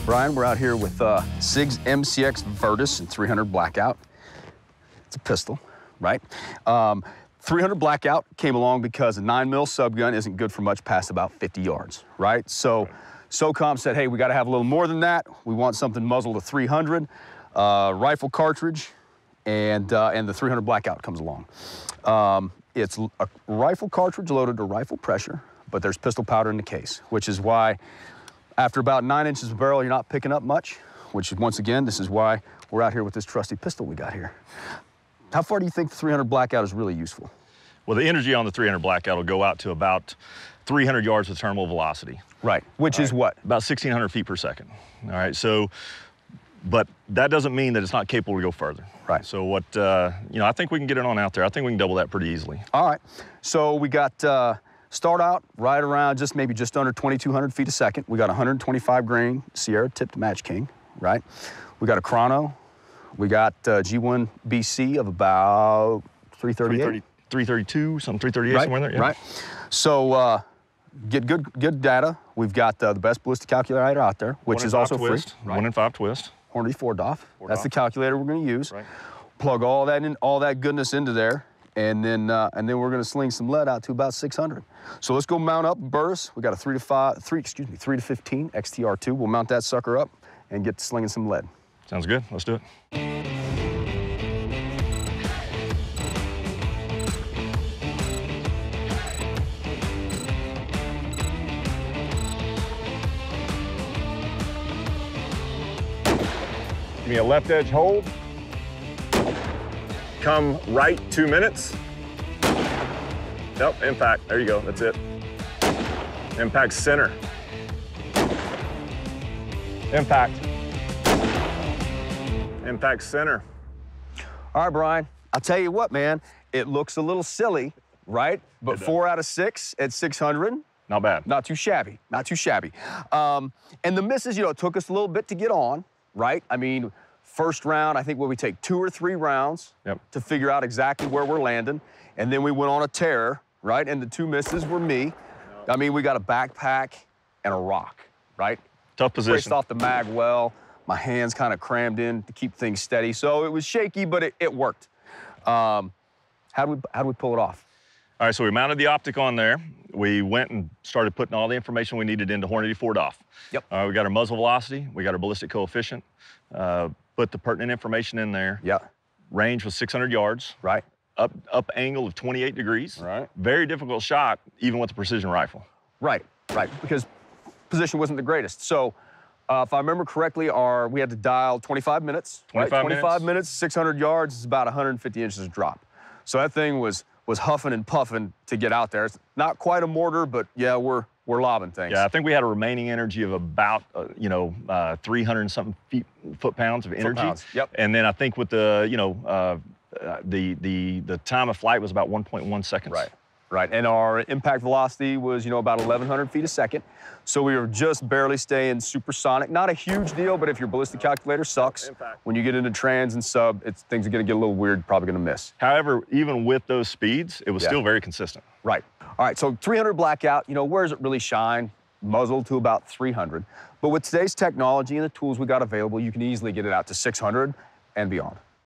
Brian, we're out here with SIG's MCX Virtus and 300 Blackout. It's a pistol, right? 300 Blackout came along because a 9mm subgun isn't good for much past about 50 yards, right? So SOCOM said, hey, we got to have a little more than that. We want something muzzle to 300, rifle cartridge, and the 300 Blackout comes along. It's a rifle cartridge loaded to rifle pressure, but there's pistol powder in the case, which is why after about 9 inches of barrel, you're not picking up much, which once again, this is why we're out here with this trusty pistol we got here. How far do you think the 300 Blackout is really useful? Well, the energy on the 300 Blackout will go out to about 300 yards of terminal velocity. Right, which is what? About 1,600 feet per second. All right, so, but that doesn't mean that it's not capable to go further. Right. So what, you know, I think we can get it on out there. I think we can double that pretty easily. All right, so we got, start out right around maybe just under 2,200 feet a second. We got 125 grain Sierra tipped Match King, right? We got a chrono. We got G1 BC of about 338. 332, something 338, right, somewhere in there. Yeah. Right. So get good data. We've got the best ballistic calculator out there, which is also free. Right. 1 in 5 twist. Hornady 4DOF. That's the calculator we're going to use. Right. Plug all that goodness into there, and then we're going to sling some lead out to about 600. So let's go mount up burst. We got a 3 to 15 XTR2. We'll mount that sucker up and get to slinging some lead. Sounds good. Let's do it. Give me a left edge hold. Come right 2 minutes. Nope, impact. There you go. That's it. Impact center. Impact. Impact center. All right, Brian. I'll tell you what, man. It looks a little silly, right? But 4 out of 6 at 600. Not bad. Not too shabby. Not too shabby. And the misses, you know, it took us a little bit to get on, right? I mean, first round, I think we take 2 or 3 rounds to figure out exactly where we're landing. And then we went on a tear, right? And the 2 misses were me. I mean, we got a backpack and a rock, right? Tough position. Braced off the mag well. My hands kind of crammed in to keep things steady. So it was shaky, but it worked. How do we pull it off? All right, so we mounted the optic on there. We went and started putting all the information we needed into Hornady 4DOF. Yep. We got our muzzle velocity. We got our ballistic coefficient. Put the pertinent information in there. Yeah. Range was 600 yards. Right. Up angle of 28 degrees. Right. Very difficult shot, even with the precision rifle. Right, because position wasn't the greatest. So if I remember correctly, we had to dial 25 minutes. 25 minutes, 600 yards is about 150 inches of drop. So that thing was huffing and puffing to get out there. It's not quite a mortar, but yeah, we're lobbing things. Yeah, I think we had a remaining energy of about 300 and something foot-pounds of energy. Yep. And then I think with the the time of flight was about 1.1 seconds. Right. And our impact velocity was, about 1,100 feet a second. So we were just barely staying supersonic. Not a huge deal, but if your ballistic calculator sucks, when you get into trans and sub, things are going to get a little weird, probably going to miss. However, even with those speeds, it was still very consistent. Right. All right, so 300 Blackout, where does it really shine? Muzzle to about 300. But with today's technology and the tools we got available, you can easily get it out to 600 and beyond.